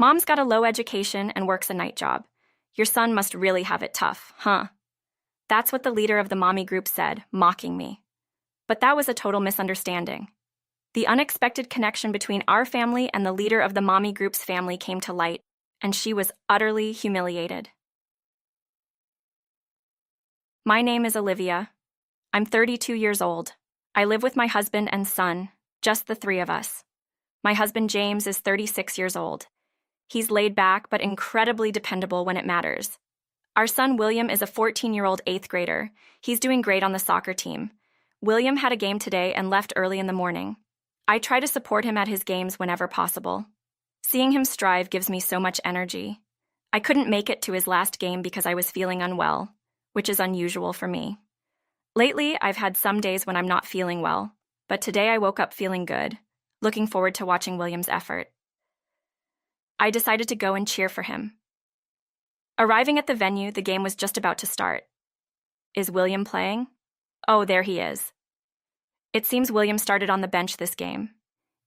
Mom's got a low education and works a night job. Your son must really have it tough, huh? That's what the leader of the mommy group said, mocking me. But that was a total misunderstanding. The unexpected connection between our family and the leader of the mommy group's family came to light, and she was utterly humiliated. My name is Olivia. I'm 32 years old. I live with my husband and son, just the three of us. My husband James is 36 years old. He's laid back but incredibly dependable when it matters. Our son William is a 14-year-old 8th grader. He's doing great on the soccer team. William had a game today and left early in the morning. I try to support him at his games whenever possible. Seeing him strive gives me so much energy. I couldn't make it to his last game because I was feeling unwell, which is unusual for me. Lately, I've had some days when I'm not feeling well, but today I woke up feeling good, looking forward to watching William's effort. I decided to go and cheer for him. Arriving at the venue, the game was just about to start. Is William playing? Oh, there he is. It seems William started on the bench this game.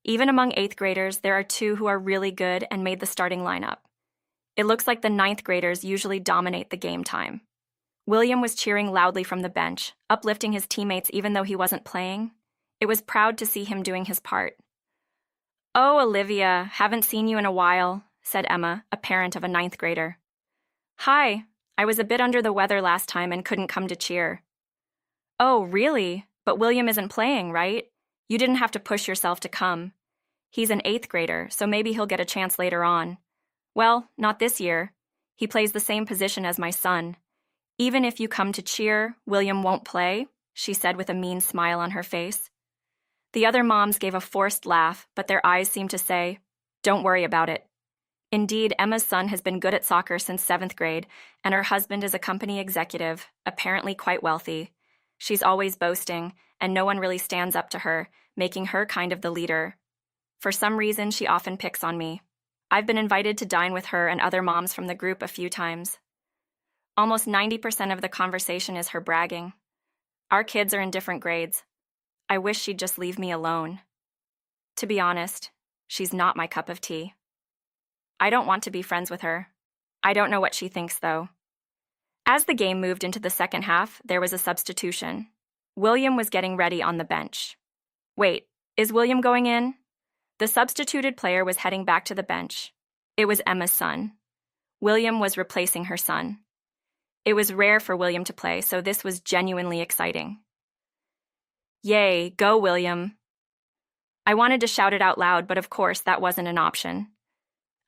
Even among 8th graders, there are 2 who are really good and made the starting lineup. It looks like the 9th graders usually dominate the game time. William was cheering loudly from the bench, uplifting his teammates even though he wasn't playing. It was proud to see him doing his part. "Oh, Olivia, haven't seen you in a while," said Emma, a parent of a 9th grader. "Hi, I was a bit under the weather last time and couldn't come to cheer." "Oh, really? But William isn't playing, right? You didn't have to push yourself to come. He's an 8th grader, so maybe he'll get a chance later on." "Well, not this year. He plays the same position as my son. Even if you come to cheer, William won't play," she said with a mean smile on her face. The other moms gave a forced laugh, but their eyes seemed to say, "Don't worry about it." Indeed, Emma's son has been good at soccer since 7th grade, and her husband is a company executive, apparently quite wealthy. She's always boasting, and no one really stands up to her, making her kind of the leader. For some reason, she often picks on me. I've been invited to dine with her and other moms from the group a few times. Almost 90% of the conversation is her bragging. Our kids are in different grades. I wish she'd just leave me alone. To be honest, she's not my cup of tea. I don't want to be friends with her. I don't know what she thinks, though. As the game moved into the second half, there was a substitution. William was getting ready on the bench. Wait, is William going in? The substituted player was heading back to the bench. It was Emma's son. William was replacing her son. It was rare for William to play, so this was genuinely exciting. "Yay, go William." I wanted to shout it out loud, but of course that wasn't an option.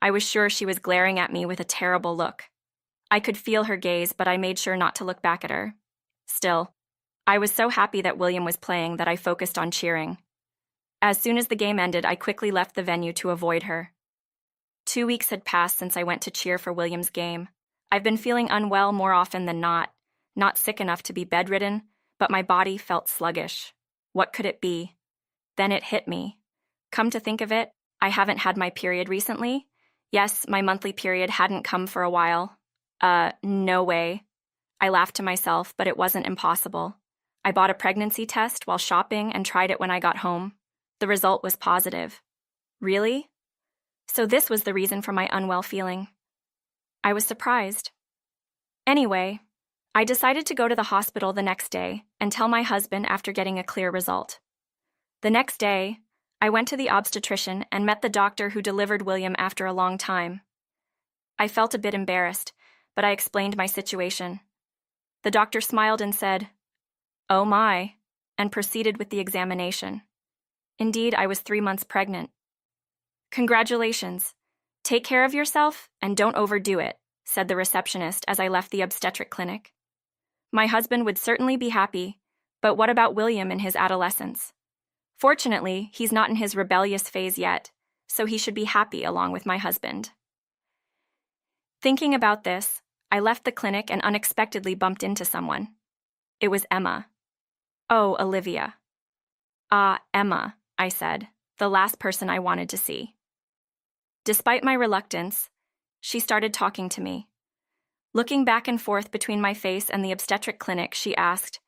I was sure she was glaring at me with a terrible look. I could feel her gaze, but I made sure not to look back at her. Still, I was so happy that William was playing that I focused on cheering. As soon as the game ended, I quickly left the venue to avoid her. 2 weeks had passed since I went to cheer for William's game. I've been feeling unwell more often than not sick enough to be bedridden, but my body felt sluggish. What could it be? Then it hit me. Come to think of it, I haven't had my period recently. Yes, my monthly period hadn't come for a while. No way. I laughed to myself, but it wasn't impossible. I bought a pregnancy test while shopping and tried it when I got home. The result was positive. Really? So this was the reason for my unwell feeling. I was surprised. Anyway, I decided to go to the hospital the next day and tell my husband after getting a clear result. The next day, I went to the obstetrician and met the doctor who delivered William after a long time. I felt a bit embarrassed, but I explained my situation. The doctor smiled and said, "Oh my," and proceeded with the examination. Indeed, I was 3 months pregnant. "Congratulations. Take care of yourself and don't overdo it," said the receptionist as I left the obstetric clinic. My husband would certainly be happy, but what about William in his adolescence? Fortunately, he's not in his rebellious phase yet, so he should be happy along with my husband. Thinking about this, I left the clinic and unexpectedly bumped into someone. It was Emma. "Oh, Olivia." "Ah, Emma," I said, the last person I wanted to see. Despite my reluctance, she started talking to me. Looking back and forth between my face and the obstetric clinic, she asked,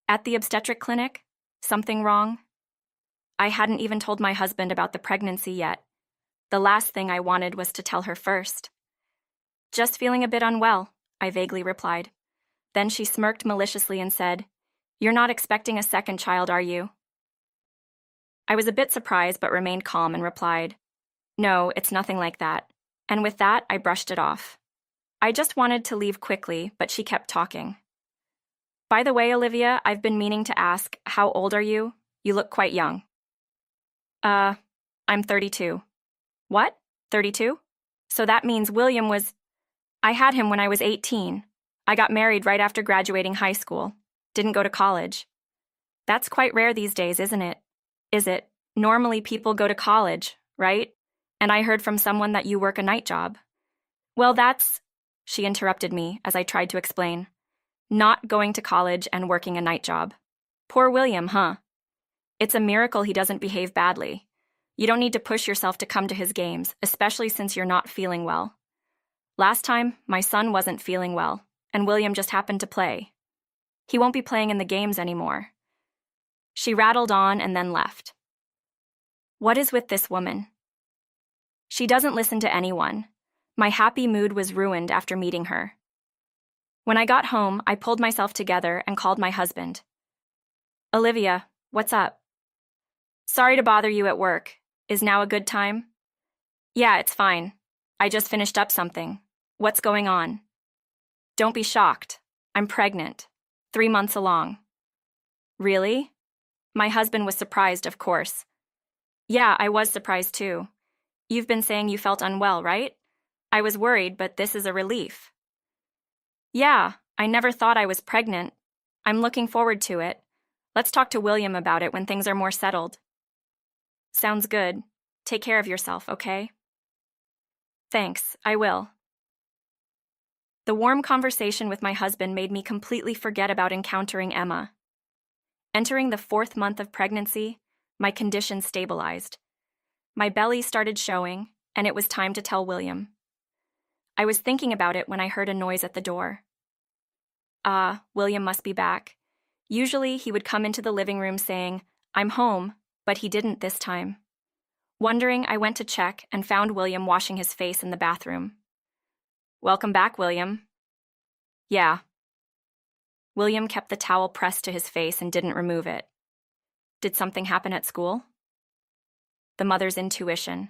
"At the obstetric clinic? Something wrong?" I hadn't even told my husband about the pregnancy yet. The last thing I wanted was to tell her first. Just feeling a bit unwell, I vaguely replied. Then she smirked maliciously and said, "You're not expecting a second child, are you?" I was a bit surprised but remained calm and replied, "No, it's nothing like that." And with that, I brushed it off. I just wanted to leave quickly, but she kept talking. "By the way, Olivia, I've been meaning to ask, how old are you? You look quite young." I'm 32. "What? 32? So that means William was— I had him when I was 18. I got married right after graduating high school. Didn't go to college." "That's quite rare these days, isn't it?" "Is it? Normally people go to college, right? And I heard from someone that you work a night job." "Well, that's—" She interrupted me as I tried to explain. "Not going to college and working a night job. Poor William, huh? It's a miracle he doesn't behave badly. You don't need to push yourself to come to his games, especially since you're not feeling well. Last time, my son wasn't feeling well, and William just happened to play. He won't be playing in the games anymore." She rattled on and then left. What is with this woman? She doesn't listen to anyone. My happy mood was ruined after meeting her. When I got home, I pulled myself together and called my husband. "Olivia, what's up?" "Sorry to bother you at work. Is now a good time?" "Yeah, it's fine. I just finished up something. What's going on?" "Don't be shocked. I'm pregnant. 3 months along." "Really?" My husband was surprised, of course. "Yeah, I was surprised too. You've been saying you felt unwell, right? I was worried, but this is a relief." "Yeah, I never thought I was pregnant. I'm looking forward to it. Let's talk to William about it when things are more settled." "Sounds good. Take care of yourself, okay?" "Thanks, I will." The warm conversation with my husband made me completely forget about encountering Emma. Entering the 4th month of pregnancy, my condition stabilized. My belly started showing, and it was time to tell William. I was thinking about it when I heard a noise at the door. William must be back. Usually he would come into the living room saying, "I'm home," but he didn't this time. Wondering, I went to check and found William washing his face in the bathroom. "Welcome back, William." "Yeah." William kept the towel pressed to his face and didn't remove it. "Did something happen at school?" The mother's intuition.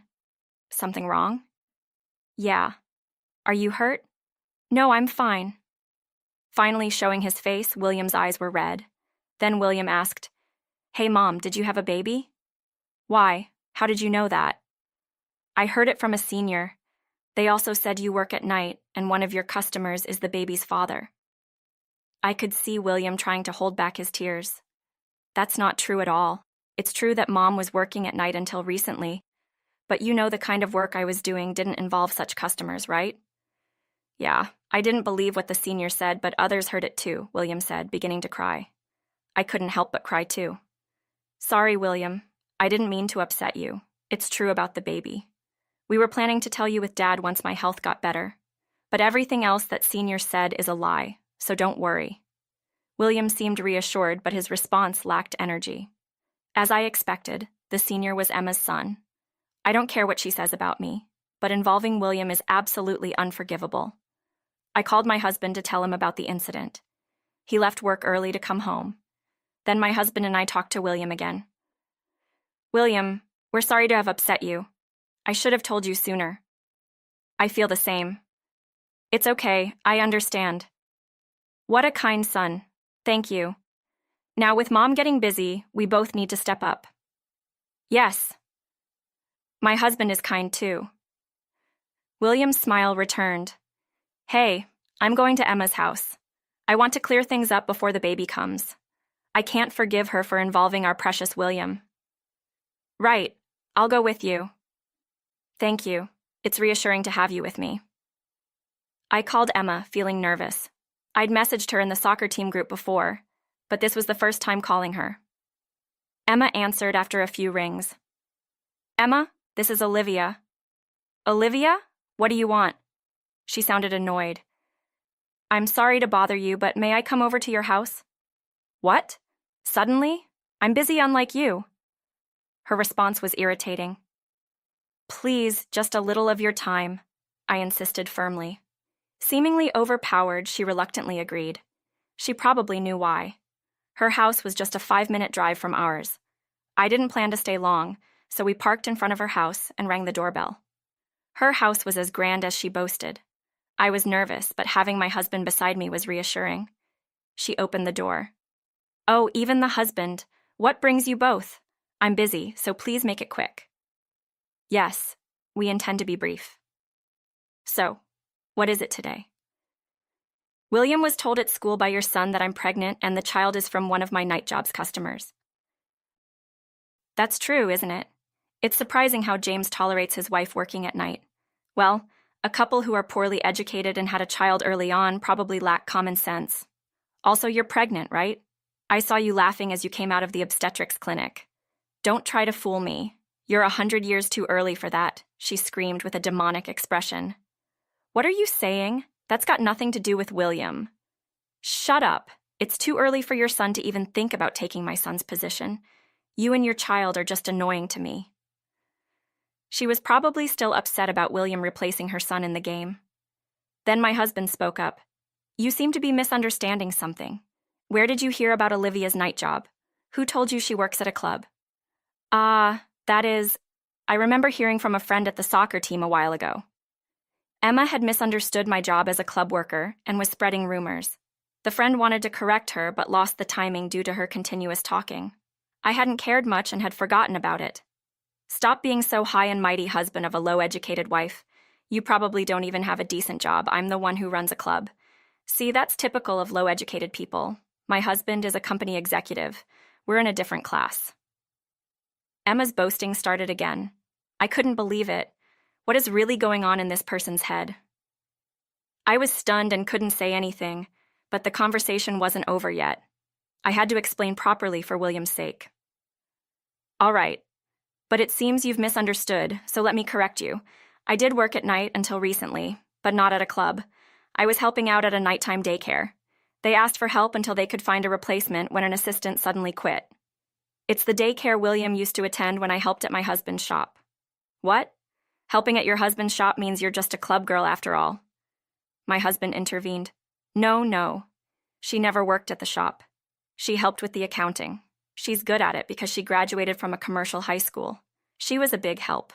"Something wrong?" "Yeah." "Are you hurt?" "No, I'm fine." Finally showing his face, William's eyes were red. Then William asked, "Hey, Mom, did you have a baby?" "Why? How did you know that?" "I heard it from a senior. They also said you work at night, and one of your customers is the baby's father." I could see William trying to hold back his tears. "That's not true at all. It's true that Mom was working at night until recently, but you know the kind of work I was doing didn't involve such customers, right?" "Yeah, I didn't believe what the senior said, but others heard it too," William said, beginning to cry. I couldn't help but cry too. "Sorry, William. I didn't mean to upset you. It's true about the baby. We were planning to tell you with Dad once my health got better. But everything else that Senior said is a lie, so don't worry." William seemed reassured, but his response lacked energy. As I expected, the Senior was Emma's son. I don't care what she says about me, but involving William is absolutely unforgivable. I called my husband to tell him about the incident. He left work early to come home. Then my husband and I talked to William again. "William, we're sorry to have upset you. I should have told you sooner." "I feel the same." "It's okay, I understand." "What a kind son. Thank you. Now with Mom getting busy, we both need to step up." "Yes." "My husband is kind too." William's smile returned. "Hey, I'm going to Emma's house. I want to clear things up before the baby comes. I can't forgive her for involving our precious William." "Right, I'll go with you." "Thank you. It's reassuring to have you with me." I called Emma, feeling nervous. I'd messaged her in the soccer team group before, but this was the first time calling her. Emma answered after a few rings. "Emma, this is Olivia." "Olivia? What do you want?" She sounded annoyed. "I'm sorry to bother you, but may I come over to your house?" "What? Suddenly? I'm busy unlike you." Her response was irritating. Please, just a little of your time, I insisted firmly. Seemingly overpowered, she reluctantly agreed. She probably knew why. Her house was just a 5-minute drive from ours. I didn't plan to stay long, so we parked in front of her house and rang the doorbell. Her house was as grand as she boasted. I was nervous, but having my husband beside me was reassuring. She opened the door. Oh, even the husband. What brings you both? I'm busy, so please make it quick. Yes, we intend to be brief. So, what is it today? William was told at school by your son that I'm pregnant and the child is from one of my night jobs customers. That's true, isn't it? It's surprising how James tolerates his wife working at night. Well, a couple who are poorly educated and had a child early on probably lack common sense. Also, you're pregnant, right? I saw you laughing as you came out of the obstetrics clinic. Don't try to fool me. You're 100 years too early for that, she screamed with a demonic expression. What are you saying? That's got nothing to do with William. Shut up. It's too early for your son to even think about taking my son's position. You and your child are just annoying to me. She was probably still upset about William replacing her son in the game. Then my husband spoke up. You seem to be misunderstanding something. Where did you hear about Olivia's night job? Who told you she works at a club? That is, I remember hearing from a friend at the soccer team a while ago. Emma had misunderstood my job as a club worker and was spreading rumors. The friend wanted to correct her but lost the timing due to her continuous talking. I hadn't cared much and had forgotten about it. Stop being so high and mighty, husband of a low-educated wife. You probably don't even have a decent job. I'm the one who runs a club. See, that's typical of low-educated people. My husband is a company executive. We're in a different class. Emma's boasting started again. I couldn't believe it. What is really going on in this person's head? I was stunned and couldn't say anything, but the conversation wasn't over yet. I had to explain properly for William's sake. All right, but it seems you've misunderstood, so let me correct you. I did work at night until recently, but not at a club. I was helping out at a nighttime daycare. They asked for help until they could find a replacement when an assistant suddenly quit. It's the daycare William used to attend when I helped at my husband's shop. What? Helping at your husband's shop means you're just a club girl after all. My husband intervened. No. She never worked at the shop. She helped with the accounting. She's good at it because she graduated from a commercial high school. She was a big help.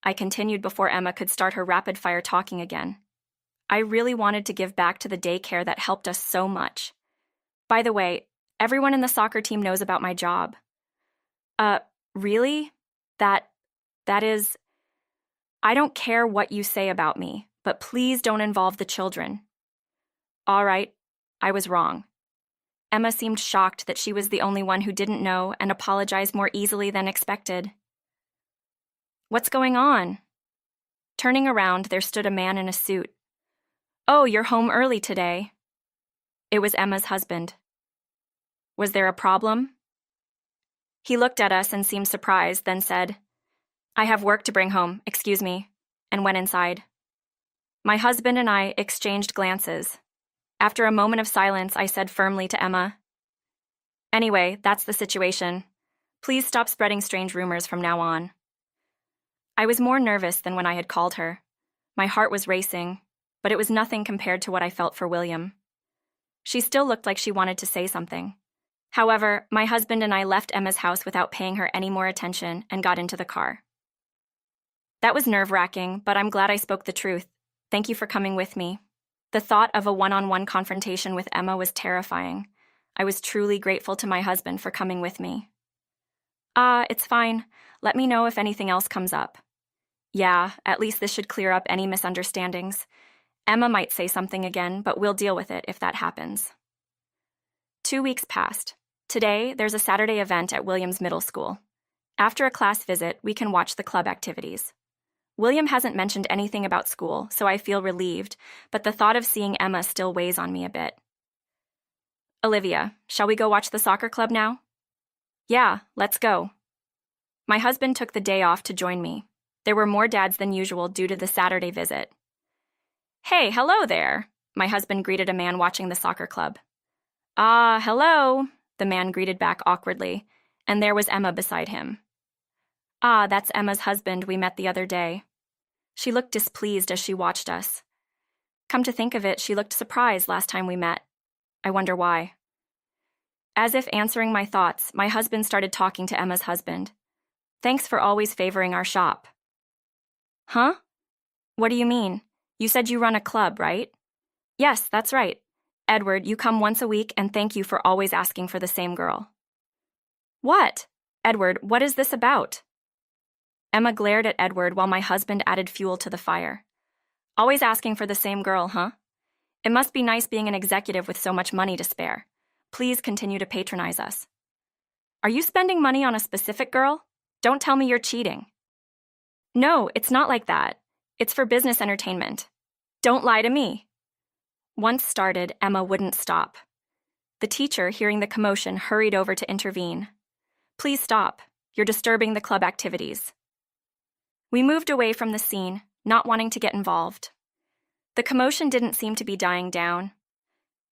I continued before Emma could start her rapid-fire talking again. I really wanted to give back to the daycare that helped us so much. By the way, everyone in the soccer team knows about my job. Really? That is... I don't care what you say about me, but please don't involve the children. All right, I was wrong. Emma seemed shocked that she was the only one who didn't know and apologized more easily than expected. What's going on? Turning around, there stood a man in a suit. Oh, you're home early today. It was Emma's husband. Was there a problem? He looked at us and seemed surprised, then said, I have work to bring home, excuse me, and went inside. My husband and I exchanged glances. After a moment of silence, I said firmly to Emma, Anyway, that's the situation. Please stop spreading strange rumors from now on. I was more nervous than when I had called her. My heart was racing, but it was nothing compared to what I felt for William. She still looked like she wanted to say something. However, my husband and I left Emma's house without paying her any more attention and got into the car. That was nerve-wracking, but I'm glad I spoke the truth. Thank you for coming with me. The thought of a one-on-one confrontation with Emma was terrifying. I was truly grateful to my husband for coming with me. It's fine. Let me know if anything else comes up. Yeah, at least this should clear up any misunderstandings. Emma might say something again, but we'll deal with it if that happens. 2 weeks passed. Today, there's a Saturday event at William's middle school. After a class visit, we can watch the club activities. William hasn't mentioned anything about school, so I feel relieved, but the thought of seeing Emma still weighs on me a bit. Olivia, shall we go watch the soccer club now? Yeah, let's go. My husband took the day off to join me. There were more dads than usual due to the Saturday visit. Hey, hello there, my husband greeted a man watching the soccer club. Hello, the man greeted back awkwardly, and there was Emma beside him. Ah, that's Emma's husband we met the other day. She looked displeased as she watched us. Come to think of it, she looked surprised last time we met. I wonder why. As if answering my thoughts, my husband started talking to Emma's husband. Thanks for always favoring our shop. Huh? What do you mean? You said you run a club, right? Yes, that's right. Edward, you come once a week and thank you for always asking for the same girl. What? Edward, what is this about? Emma glared at Edward while my husband added fuel to the fire. Always asking for the same girl, huh? It must be nice being an executive with so much money to spare. Please continue to patronize us. Are you spending money on a specific girl? Don't tell me you're cheating. No, it's not like that. It's for business entertainment. Don't lie to me. Once started, Emma wouldn't stop. The teacher, hearing the commotion, hurried over to intervene. Please stop. You're disturbing the club activities. We moved away from the scene, not wanting to get involved. The commotion didn't seem to be dying down.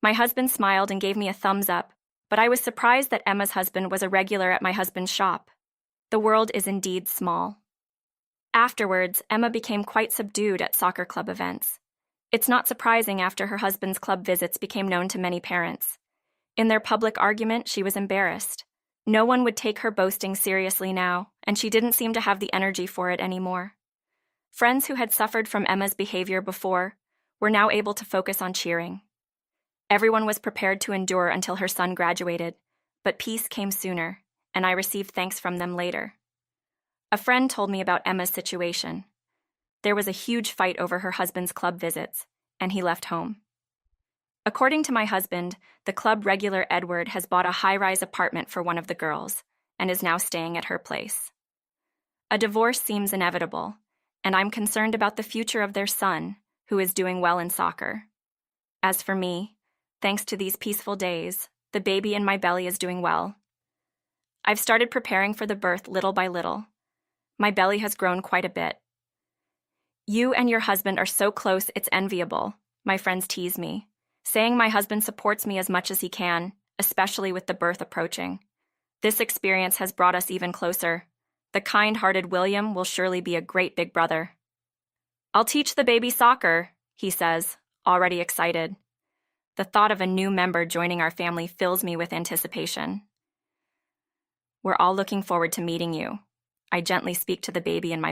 My husband smiled and gave me a thumbs up, but I was surprised that Emma's husband was a regular at my husband's shop. The world is indeed small. Afterwards, Emma became quite subdued at soccer club events. It's not surprising after her husband's club visits became known to many parents. In their public argument, she was embarrassed. No one would take her boasting seriously now, and she didn't seem to have the energy for it anymore. Friends who had suffered from Emma's behavior before were now able to focus on cheering. Everyone was prepared to endure until her son graduated, but peace came sooner, and I received thanks from them later. A friend told me about Emma's situation. There was a huge fight over her husband's club visits, and he left home. According to my husband, the club regular Edward has bought a high-rise apartment for one of the girls and is now staying at her place. A divorce seems inevitable, and I'm concerned about the future of their son, who is doing well in soccer. As for me, thanks to these peaceful days, the baby in my belly is doing well. I've started preparing for the birth little by little. My belly has grown quite a bit. You and your husband are so close it's enviable, my friends tease me, saying my husband supports me as much as he can, especially with the birth approaching. This experience has brought us even closer. The kind-hearted William will surely be a great big brother. I'll teach the baby soccer, he says, already excited. The thought of a new member joining our family fills me with anticipation. We're all looking forward to meeting you. I gently speak to the baby in my